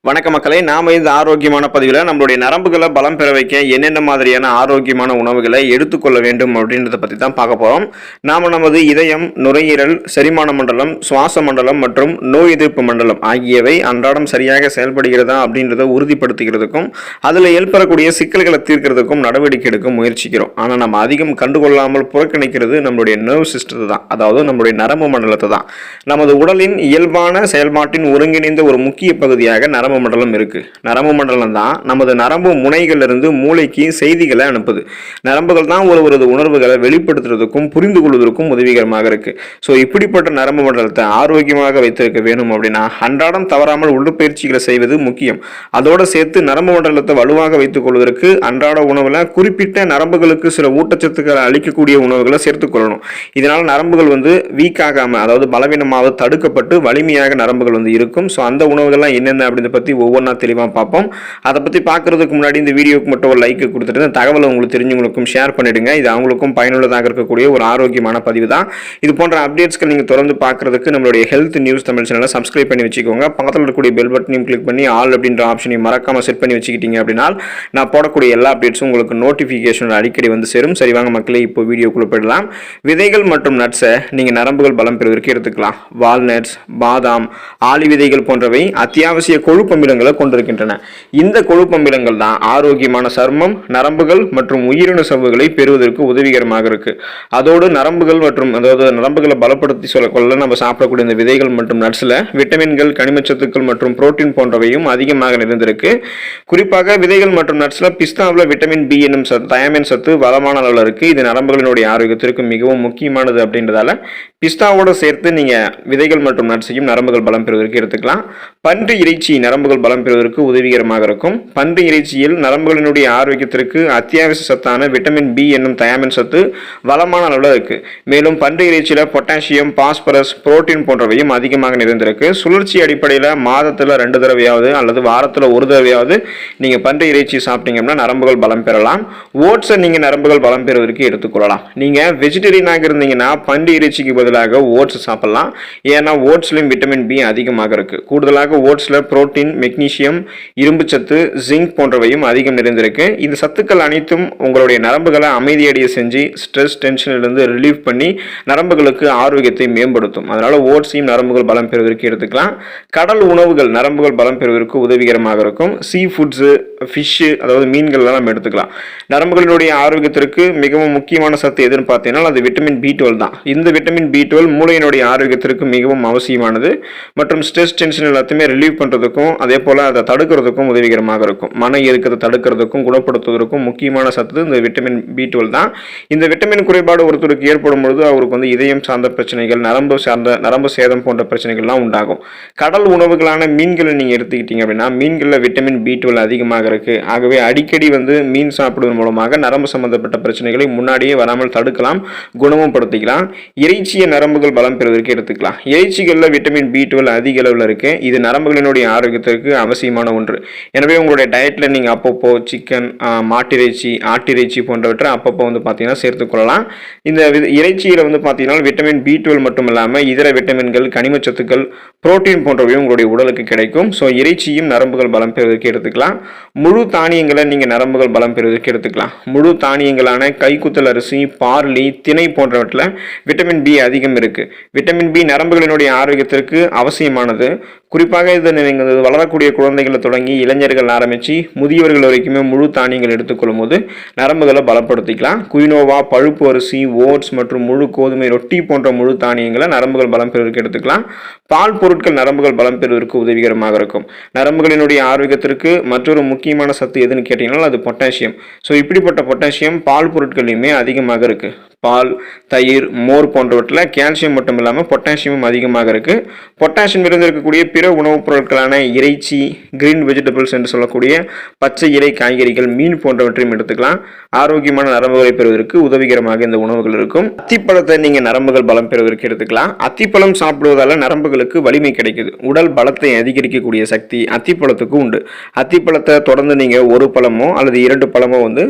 வணக்க மக்களே, நாம இந்த ஆரோக்கியமான பதிவில் நம்மளுடைய நரம்புகளை பலம் பெற வைக்க என்னென்ன மாதிரியான ஆரோக்கியமான உணவுகளை எடுத்துக்கொள்ள வேண்டும் அப்படின்றத பற்றி தான் பார்க்க போகிறோம். நாம் நமது இதயம், நுரையீரல், செரிமான மண்டலம், சுவாச மண்டலம் மற்றும் நோய் எதிர்ப்பு மண்டலம் ஆகியவை அன்றாடம் சரியாக செயல்படுகிறதா அப்படின்றத உறுதிப்படுத்துகிறதுக்கும் அதில் ஏற்படக்கூடிய சிக்கல்களை தீர்க்கிறதுக்கும் நடவடிக்கை எடுக்க முயற்சிக்கிறோம். ஆனால் நம்ம அதிகம் கண்டுகொள்ளாமல் புறக்கணிக்கிறது நம்மளுடைய நர்வ் சிஸ்டத்தை தான், அதாவது நம்மளுடைய நரம்பு மண்டலத்தை தான். நமது உடலின் இயல்பான செயல்பாட்டின் ஒருங்கிணைந்த ஒரு முக்கிய பகுதியாக நரம்பு மண்டலம் இருக்கு. நரம்பு மண்டலம் தான் நமது நரம்பு முனைகள்ல இருந்து மூளைக்கு செய்திகளை அனுப்புது. நரம்புகள் தான் ஒருவரது உணர்வுகளை வெளிப்படுத்துறதுக்கும் புரிந்து கொள்வதற்கும் உதவிகரமாக இருக்கு. ஸோ இப்படிப்பட்ட நரம்பு மண்டலத்தை ஆரோக்கியமாக வைத்திருக்க வேணும் அப்படின்னா அன்றாடம் தவறாமல் உடற்பயிற்சிகளை செய்வது முக்கியம். அதோடு சேர்த்து நரம்பு மண்டலத்தை வலுவாக வைத்துக் கொள்வதற்கு அன்றாட உணவுல குறிப்பிட்ட நரம்புகளுக்கு சில ஊட்டச்சத்துக்களை அளிக்கக்கூடிய உணவுகளை சேர்த்துக் கொள்ளணும். இதனால் நரம்புகள் வீக் ஆகாம, அதாவது பலவீனமாக தடுக்கப்பட்டு வலிமையாக நரம்புகள் இருக்கும். ஸோ அந்த உணவுகள்லாம் என்னென்ன அப்படின்னு பற்றி ஒவ்வொன்றா தெளிவாக பார்ப்போம். அதை பற்றி பார்க்கறதுக்கு முன்னாடி இந்த வீடியோக்கு மட்டும் ஒரு லைக் கொடுத்துட்டு இந்த தகவலை உங்களுக்கு தெரிஞ்சவங்களுக்கும் ஷேர் பண்ணிடுங்க. இது அவங்களுக்கும் பயனுள்ளதாக இருக்கக்கூடிய ஒரு ஆரோக்கியமான பதிவு தான். இது போன்ற அப்டேட்ஸ்கள் நீங்கள் தொடர்ந்து பார்க்கறதுக்கு நம்மளுடைய ஹெல்த் நியூஸ் தமிழ் சேனலை சப்ஸ்கிரைப் பண்ணி வச்சுக்கோங்க. பக்கத்தில் இருக்கக்கூடிய பெல் பட்டனையும் கிளிக் பண்ணி ஆல் அப்படின்ற ஆப்ஷனையும் மறக்காமல் செட் பண்ணி வச்சுக்கிட்டீங்க அப்படின்னா நான் போடக்கூடிய எல்லா அப்டேட்ஸும் உங்களுக்கு நோட்டிஃபிகேஷன் அடிக்கடி சேரும். சரி வாங்க மக்களே, இப்போ வீடியோக்குள்ள போயிடலாம். விதைகள் மற்றும் நட்ஸை நீங்கள் நரம்புகள் பலம் பெறுவதற்கு எடுத்துக்கலாம். வால்நட்ஸ், பாதாம், ஆளி விதைகள் போன்றவை அத்தியாவசிய கொழுப்பு அமிலங்களை கொண்டிருக்கின்றன. இந்த கொழுப்பு அமிலங்கள் தான் ஆரோக்கியமான சர்மம், நரம்புகள் மற்றும் உயிரணு சவ்வுகளை பெறுவதற்கு உதவிகரமாக இருக்கு. அதோடு நரம்புகள் மற்றும் நரம்புகளை பலப்படுத்தி சொல்லக்கொள்ள நம்ம சாப்பிடக்கூடிய இந்த விதைகள் மற்றும் நட்ஸ்ல விட்டமின்கள், கனிமச்சத்துக்கள் மற்றும் புரோட்டீன் போன்றவையும் அதிகமாக நிறைந்திருக்கு. குறிப்பாக விதைகள் மற்றும் நட்ஸ்ல பிஸ்தாவில் விட்டமின் பி என்னும் தயமின் சத்து வளமான அளவில் இருக்கு. இது நரம்புகளினுடைய ஆரோக்கியத்திற்கு மிகவும் முக்கியமானது. அப்படின்றதால பிஸ்தாவோட சேர்த்து நீங்க விதைகள் மற்றும் நட்ஸையும் நரம்புகள் பலம் பெறுவதற்கு எடுத்துக்கலாம். பன்றி இறைச்சி நரம்புகள் பலம் பெறுவதற்கு உதவிகரமாக இருக்கும். பன்றி இறைச்சியில் நரம்புகளினுடைய ஆரோக்கியத்திற்கு அத்தியாவசிய சத்தான விட்டமின் பி என்னும் தயாமின் சத்து வளமான அளவில் இருக்கு. மேலும் பன்றி இறைச்சியில பொட்டாசியம், பாஸ்பரஸ், புரோட்டீன் போன்றவையும் அதிகமாக நிறைந்திருக்கு. சுழற்சி அடிப்படையில் மாதத்தில் 2 தடவையாவது அல்லது வாரத்தில் 1 தடவையாவது நீங்க பன்றி இறைச்சி சாப்பிட்டீங்கன்னா நரம்புகள் பலம் பெறலாம். ஓட்ஸை நீங்க நரம்புகள் பலம் பெறுவதற்கு எடுத்துக்கொள்ளலாம். நீங்க வெஜிடேரியனாக இருந்தீங்கன்னா பன்றி இறைச்சிக்கு பதிலாக ஓட்ஸ் சாப்பிடலாம். ஏன்னா ஓட்ஸ்லையும் விட்டமின் பி அதிகமாக இருக்கு. கூடுதலாக ஓட்ஸ்ல புரோட்டீன், மெக்னீசியம், இரும்பு சத்து, ஜிங்க் போன்றவையும் அதிகம் நிறைந்திருக்கு. இந்த சத்துக்கள் அனைத்தும் உங்களுடைய நரம்புகளை அமைதியடைய செஞ்சு ஸ்ட்ரெஸ், டென்ஷனிலிருந்து ரிலீவ் பண்ணி நரம்புகளுக்கு ஆரோக்கியத்தை மேம்படுத்தும். அதனால ஓட்ஸையும் நரம்புகள் பலம் பெறுவதற்கு எடுத்துக்கலாம். கடல் உணவுகள் நரம்புகள் பலம் பெறுவதற்கு உதவிகரமாக இருக்கும். சீ ஃபுட்ஸ், ஃபிஷ், அதாவது மீன்கள் நம்ம எடுத்துக்கலாம். நரம்புகளினுடைய ஆரோக்கியத்திற்கு மிகவும் முக்கியமான சத்து எதுன்னு பார்த்தீங்கன்னா அது விட்டமின் B12 தான். இந்த விட்டமின் B12 மூளையினுடைய ஆரோக்கியத்திற்கு மிகவும் அவசியமானது மற்றும் ஸ்ட்ரெஸ், டென்ஷன் எல்லாத்தையுமே ரிலீவ் பண்றதுக்கும் அதே போல அதை தடுக்கிறதுக்கும் உதவிகரமாக இருக்கும். மன இறுக்கத்தை தடுக்கிறதுக்கும் குணப்படுத்துவதற்கும் முக்கியமான சத்து இந்த விட்டமின் B12 தான். இந்த விட்டமின் குறைபாடு ஒருத்தருக்கு ஏற்படும் பொழுது அவருக்கு இதயம் சார்ந்த பிரச்சனைகள், நரம்பு சேதம் போன்ற பிரச்சனைகள்லாம் உண்டாகும். கடல் உணவுகளான மீன்களை நீங்க எடுத்துக்கிட்டீங்க அப்படின்னா மீன்களில் விட்டமின் B12 அதிகமாக இருக்கு. ஆகவே அடிக்கடி மீன் சாப்பிடுவதன் மூலமாக நரம்பு சம்பந்தப்பட்ட பிரச்சனைகளை முன்னாடியே வராமல் தடுக்கலாம், குணமும் படுத்திக்கலாம். இறைச்சியை நரம்புகள் பலம் பெறுவதற்கு எடுத்துக்கலாம். இறைச்சிகளில் விட்டமின் B12 அதிக அளவில் இருக்கு. இது நரம்புகளினுடைய ஆரோக்கியத்திற்கு அவசியமான ஒன்று. எனவே உங்களுடைய டயட்ல நீங்க அப்பப்போ சிக்கன், மாட்டிறைச்சி, ஆட்டிறைச்சி போன்றவற்றை அப்பப்போ பார்த்தீங்கன்னா சேர்த்துக்கொள்ளலாம். இந்த இறைச்சியில பார்த்தீங்கன்னா விட்டமின் B12 மட்டும் இல்லாமல் இதர விட்டமின்கள், கனிமச்சத்துக்கள், புரோட்டீன் போன்றவையும் உங்களுடைய உடலுக்கு கிடைக்கும். ஸோ இறைச்சியும் நரம்புகள் பலம் பெறுவதற்கு எடுத்துக்கலாம். முழு தானியங்களை நீங்க நரம்புகள் பலம் பெறுவதற்கு எடுத்துக்கலாம். முழு தானியங்களான கைக்குத்தல் அரிசி, பார்லி, திணை போன்றவற்றில் விட்டமின் பி அதிகம் இருக்கு. விட்டமின் பி நரம்புகளினுடைய ஆரோக்கியத்திற்கு அவசியமானது. குறிப்பாக இது வளரக்கூடிய குழந்தைகளை தொடங்கி இளைஞர்கள் ஆரம்பிச்சு முதியவர்கள் வரைக்குமே முழு தானியங்கள் எடுத்துக்கொள்ளும் போது நரம்புகளை பலப்படுத்திக்கலாம். குயினோவா, பழுப்பு அரிசி, ஓட்ஸ் மற்றும் முழு கோதுமை ரொட்டி போன்ற முழு தானியங்களை நரம்புகள் பலம் பெறுவதற்கு எடுத்துக்கலாம். பால் பொருட்கள் நரம்புகள் பலம் பெறுவதற்கு உதவிகரமாக இருக்கும். நரம்புகளினுடைய ஆரோக்கியத்திற்கு மற்றொரு முக்கியமான சத்து எதுன்னு கேட்டீங்கன்னா அது பொட்டாசியம். ஸோ இப்படிப்பட்ட பொட்டாசியம் பால் பொருட்களையுமே அதிகமாக இருக்கு. பால், தயிர், மோர் போன்றவற்றில் கால்சியம் மட்டும் இல்லாமல் பொட்டாசியமும் அதிகமாக இருக்கு. பொட்டாசியம் இருந்திருக்கக்கூடிய பிற உணவுப் பொருட்களான இறைச்சி, கிரீன் வெஜிடபிள்ஸ் என்று சொல்லக்கூடிய பச்சை இலை காய்கறிகள், மீன் போன்றவற்றையும் எடுத்துக்கலாம். ஆரோக்கியமான நரம்புகளை பெறுவதற்கு உதவிகரமாக இந்த உணவுகள் இருக்கும். அத்திப்பழத்தை நீங்க நரம்புகள் பலம் பெறுவதற்கு எடுத்துக்கலாம். அத்திப்பழம் சாப்பிடுவதால நரம்புகளுக்கு வலிமை கிடைக்குது. உடல் பலத்தை அதிகரிக்கக்கூடிய சக்தி அத்திப்பழத்துக்கு உண்டு. அத்திப்பழத்தை தொடர்ந்து நீங்க 1 பழமோ அல்லது 2 பழமோ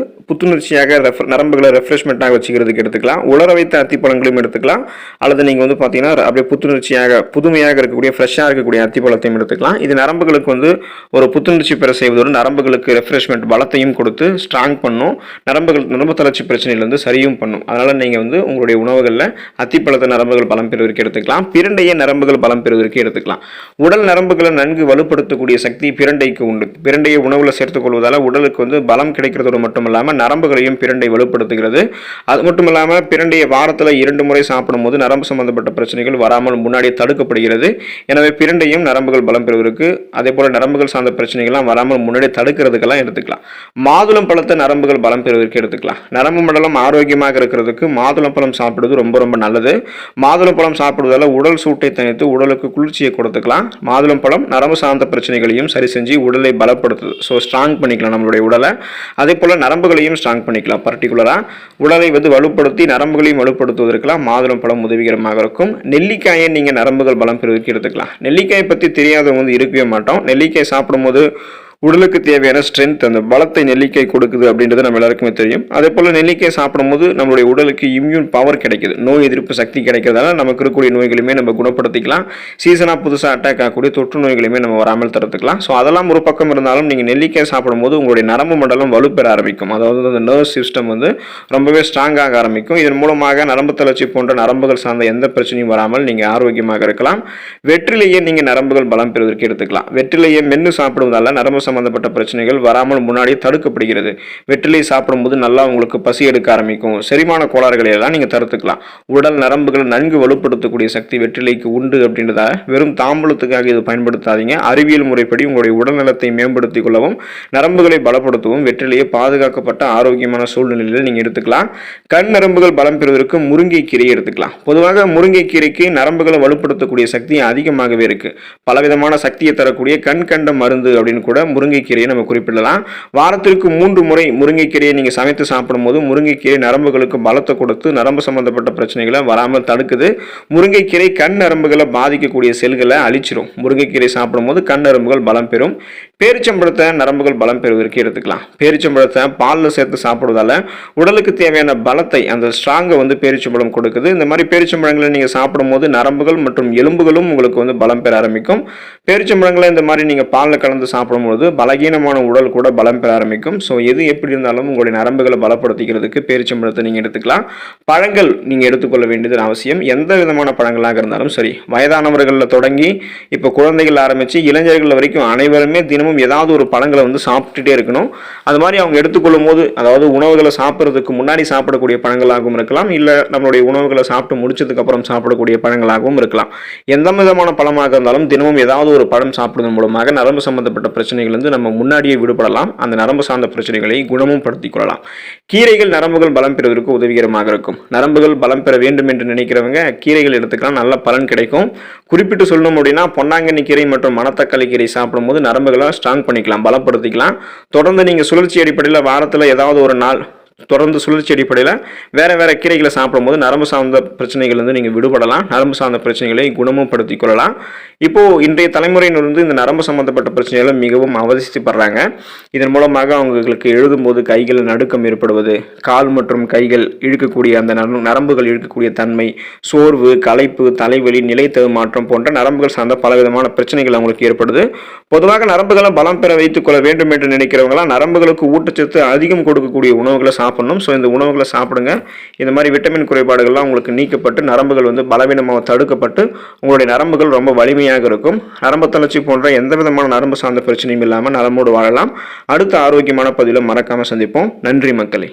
புத்துணர்ச்சியாக நரம்புகளை ரெஃப்ரெஷ்மெண்ட்டாக வச்சுக்கிறதுக்கு எடுத்துக்கலாம். எடுத்துக்கலாம். உலர வைத்த அத்திப்பழங்களையும் எடுத்துக்கலாம். அல்லது நீங்க வந்து பார்த்தீங்கன்னா அப்படியே புத்துணர்ச்சியாக புதுமையாக இருக்கக்கூடிய ஃப்ரெஷ்ஷாக இருக்கக்கூடிய அத்திப்பழத்தையும் எடுத்துக்கலாம். இது நரம்புகளுக்கு வந்து ஒரு புத்துணர்ச்சி பெற செய்வதோடு நரம்புகளுக்கு ரெஃப்ரெஷ்மெண்ட் பலத்தையும் கொடுத்து ஸ்ட்ராங் பண்ணும். நரம்பு தளர்ச்சி பிரச்சனையிலிருந்து சரியும் பண்ணும். அதனால நீங்க வந்து உங்களுடைய உணவுகளில் அத்திப்பழத்தை நரம்புகள் பலம் பெறுவதற்கு எடுத்துக்கலாம். பிரண்டையை நரம்புகள் பலம் பெறுவதற்கு எடுத்துக்கலாம். உடல் நரம்புகளை நன்கு வலுப்படுத்தக்கூடிய சக்தி பிரண்டைக்கு உண்டு. பிரண்டையை உணவுல சேர்த்துக் கொள்வதால் உடலுக்கு வந்து பலம் கிடைக்கிறதோடு மட்டும் இல்லாமல் நரம்புகளையும் பிரண்டை வலுப்படுத்துகிறது. அது மட்டும் இல்லாமல் பிரண்டையை வாரத்தில் 2 முறை சாப்பிடும்போது நரம்பு சம்பந்தப்பட்ட பிரச்சனைகள் வராமல் முன்னாடியே தடுக்கப்படுகிறது. எனவே பிரண்டையும் நரம்புகள் பலம் பெறுவதற்கு, அதே போல நரம்புகள் சார்ந்த பிரச்சனைகள்லாம் வராமல் முன்னாடியே தடுக்கிறதுக்கெல்லாம் எடுத்துக்கலாம். மாதுளம் பழத்தை நரம்புகள் பலம் பெறுவதற்கு எடுத்துக்கலாம். நரம்பு மண்டலம் ஆரோக்கியமாக இருக்கிறதுக்கு மாதுளம் பழம் சாப்பிடுவது ரொம்ப ரொம்ப நல்லது. மாதுளம் பழம் சாப்பிடுவதால் உடல் சூட்டை தணித்து உடலுக்கு குளிர்ச்சியை கொடுத்துக்கலாம். மாதுளம் பழம் நரம்பு சார்ந்த பிரச்சனைகளையும் சரி செஞ்சு உடலை பலப்படுத்துது. ஸோ ஸ்ட்ராங் பண்ணிக்கலாம் நம்மளுடைய உடலை. அதே போல் நரம்புகளையும் ஸ்ட்ராங் பண்ணிக்கலாம். பர்டிகுலராக உடலை வந்து வலுப்படுத்தி நரம்புகளையும் வலுப்படுத்துவதற்கெல்லாம் மாதுளம் பழம் உதவிகரமாக இருக்கும். நெல்லிக்காயை நீங்கள் நரம்புகள் பலம் பெறுவதற்கு எடுத்துக்கலாம். நெல்லிக்காயை பற்றி தெரியாதவங்க வந்து இருக்கவே மாட்டோம். நெல்லிக்காய் சாப்பிடும்போது உடலுக்கு தேவையான ஸ்ட்ரென்த், அந்த பலத்தை நெல்லிக்காய் கொடுக்குது அப்படின்றது நம்ம எல்லாருக்குமே தெரியும். அதே போல் நெல்லிக்காய் சாப்பிடும்போது நம்மளுடைய உடலுக்கு இம்யூன் பவர் கிடைக்குது, நோய் எதிர்ப்பு சக்தி கிடைக்கிறதால நமக்கு இருக்கக்கூடிய நோய்களுமே நம்ம குணப்படுத்திக்கலாம். சீசனாக புதுசாக அட்டாக் ஆகக்கூடிய தொற்று நோய்களுமே நம்ம வராமல் தடுத்துக்கலாம். ஸோ அதெல்லாம் ஒரு பக்கம் இருந்தாலும் நீங்கள் நெல்லிக்காய் சாப்பிடும்போது உங்களுடைய நரம்பு மண்டலம் வலுப்பெற ஆரம்பிக்கும். அதாவது அந்த நர்வ் சிஸ்டம் வந்து ரொம்பவே ஸ்ட்ராங்காக ஆரம்பிக்கும். இதன் மூலமாக நரம்பு தளர்ச்சி போன்ற நரம்புகள் சார்ந்த எந்த பிரச்சனையும் வராமல் நீங்கள் ஆரோக்கியமாக இருக்கலாம். வெற்றிலையே நீங்கள் நரம்புகள் பலம் பெறுவதற்கு எடுத்துக்கலாம். வெற்றிலையை மென்று சாப்பிடுவதால நரம்பு சம்பந்தப்பட்ட பிரச்சனைகள் வராமல் முன்னாடியே தடுக்கப்படுகிறது. வெற்றிலை சாப்பிடும்போது நல்லா உங்களுக்கு பசி எடுக்க ஆரம்பிக்கும். செரிமான கோளாறுகளை எல்லாம் நீங்க தடுத்துக்கலாம். உடல் நரம்புகளை நன்கு வலுப்படுத்தக்கூடிய சக்தி வெற்றிலைக்கு உண்டு அப்படின்றத வெறும் தாம்பூலத்துக்காக இது பயன்படுத்தாதீங்க. அறிவியல் முறைப்படி உங்களுடைய உடல் நலத்தை மேம்படுத்திக் கொள்ளவும் நரம்புகளை பலப்படுத்தவும் வெற்றிலையை பாதுகாக்கப்பட்ட ஆரோக்கியமான சூழ்நிலையில் நீங்க எடுத்துக்கலாம். கண் நரம்புகள் பலம் பெறுவதற்கு முருங்கைக்கீரையை எடுத்துக்கலாம். பொதுவாக முருங்கைக்கீரைக்கு நரம்புகளை வலுப்படுத்தக்கூடிய சக்தி அதிகமாகவே இருக்கு. பலவிதமான சக்தியை தரக்கூடிய கண் கண்ட மருந்து அப்படின்னு கூட முருங்கைக்கீரையை நம்ம குறிப்பிடலாம். வாரத்திற்கு 3 முறை முருங்கைக்கீரையை நீங்க சமைத்து சாப்பிடும்போது முருங்கைக்கீரை நரம்புகளுக்கு பலத்தை கொடுத்து நரம்பு சம்பந்தப்பட்ட பிரச்சனைகளை வராமல் தடுக்குது. முருங்கைக்கீரை கண் நரம்புகளை பாதிக்கக்கூடிய செல்களை அழிச்சிரும். முருங்கைக்கீரை சாப்பிடும்போது கண் நரம்புகள் பலம் பெறும். பேரிச்சம்பழத்தை நரம்புகள் பலம் பெறுவதற்கு எடுத்துக்கலாம். பேரிச்சம்பழத்தை பாலில் சேர்த்து சாப்பிடுவதால உடலுக்கு தேவையான பலத்தை, அந்த ஸ்ட்ராங்கை வந்து பேரிச்சம்பழம் கொடுக்குது. இந்த மாதிரி பேரிச்சம்பழங்களை நீங்க சாப்பிடும்போது நரம்புகள் மற்றும் எலும்புகளும் உங்களுக்கு வந்து பலம் பெற ஆரம்பிக்கும். பேரிச்சம்பழங்களை இந்த மாதிரி நீங்க பாலில் கலந்து சாப்பிடும்போது பலகீனமான உடல் கூட பலம் பெற ஆரம்பிக்கும். ஸோ எது எப்படி இருந்தாலும் உங்களுடைய நரம்புகளை பலப்படுத்திக்கிறதுக்கு பேரிச்சம்பழத்தை நீங்கள் எடுத்துக்கலாம். பழங்கள் நீங்கள் எடுத்துக்கொள்ள வேண்டியது அவசியம். எந்த விதமான பழங்களாக இருந்தாலும் சரி, வயதானவர்களில் தொடங்கி இப்போ குழந்தைகள் ஆரம்பித்து இளைஞர்கள் வரைக்கும் அனைவருமே தினமும் ஏதாவது ஒரு பழங்களை வந்து சாப்பிட்டுட்டே இருக்கணும். அது மாதிரி அவங்க எடுத்துக்கொள்ளும் போது, அதாவது உணவுகளை சாப்பிட்றதுக்கு முன்னாடி சாப்பிடக்கூடிய பழங்களாகவும் இருக்கலாம், இல்லை நம்மளுடைய உணவுகளை சாப்பிட்டு முடிச்சதுக்கு அப்புறம் சாப்பிடக்கூடிய பழங்களாகவும் இருக்கலாம். எந்த விதமான பழமாக இருந்தாலும் தினமும் ஏதாவது ஒரு பழம் சாப்பிடுவதன் மூலமாக நரம்பு சம்பந்தப்பட்ட பிரச்சனைகள் நம்ம முன்னாடியே விடுபடலாம். அந்த நரம்பு சார்ந்த பிரச்சனைகளை குணமும் படுத்திக் கொள்ளலாம். கீரைகள் நரம்புகள் பலம் பெறுவதற்கு உதவிகரமாக இருக்கும். நரம்புகள் பலம் பெற வேண்டும் என்று நினைக்கிறவங்க கீரைகள் எடுத்துக்கலாம், நல்ல பலன் கிடைக்கும். குறிப்பிட்டு சொல்லணும் அப்படின்னா பொன்னாங்கண்ணி கீரை மற்றும் மணத்தக்காளி கீரை சாப்பிடும்போது நரம்புகளை ஸ்ட்ராங் பண்ணிக்கலாம், பலப்படுத்திக்கலாம். தொடர்ந்து நீங்க சுழற்சி அடிப்படையில் வாரத்தில் ஏதாவது ஒரு நாள் தொடர்ந்து சுழற்சி அடிப்படையில் வேற கீரைகளை சாப்பிடும்போது நரம்பு சார்ந்த பிரச்சனைகள் வந்து நீங்கள் விடுபடலாம். நரம்பு சார்ந்த பிரச்சனைகளை குணமும் படுத்திக் கொள்ளலாம். இப்போ இன்றைய தலைமுறையினர் வந்து இந்த நரம்பு சம்பந்தப்பட்ட பிரச்சனைகளை மிகவும் அவதிப்படுறாங்க. இதன் மூலமாக அவங்களுக்கு எழுதும்போது கைகள் நடுக்கம் ஏற்படுவது, கால் மற்றும் கைகள் இழுக்கக்கூடிய அந்த நரம்புகள் இழுக்கக்கூடிய தன்மை, சோர்வு, களைப்பு, தலைவலி, நிலைத்தவு மாற்றம் போன்ற நரம்புகள் சார்ந்த பலவிதமான பிரச்சனைகள் அவங்களுக்கு ஏற்படுது. பொதுவாக நரம்புகளை பலம் பெற வைத்துக் கொள்ள வேண்டும் என்று நினைக்கிறவங்களாம் நரம்புகளுக்கு ஊட்டச்சத்து அதிகம் கொடுக்கக்கூடிய உணவுகளை சாப்பிடணும். ஸோ இந்த உணவுகளை சாப்பிடுங்க. இந்த மாதிரி விட்டமின் குறைபாடுகள்லாம் உங்களுக்கு நீக்கப்பட்டு நரம்புகள் வந்து பலவீனமாக தடுக்கப்பட்டு உங்களுடைய நரம்புகள் ரொம்ப வலிமையாக இருக்கும். நரம்பு தளர்ச்சி போன்ற எந்த விதமான நரம்பு சார்ந்த பிரச்சனையும் இல்லாமல் நலமோடு வாழலாம். அடுத்த ஆரோக்கியமான பதிவில் மறக்காம சந்திப்போம். நன்றி மக்களே.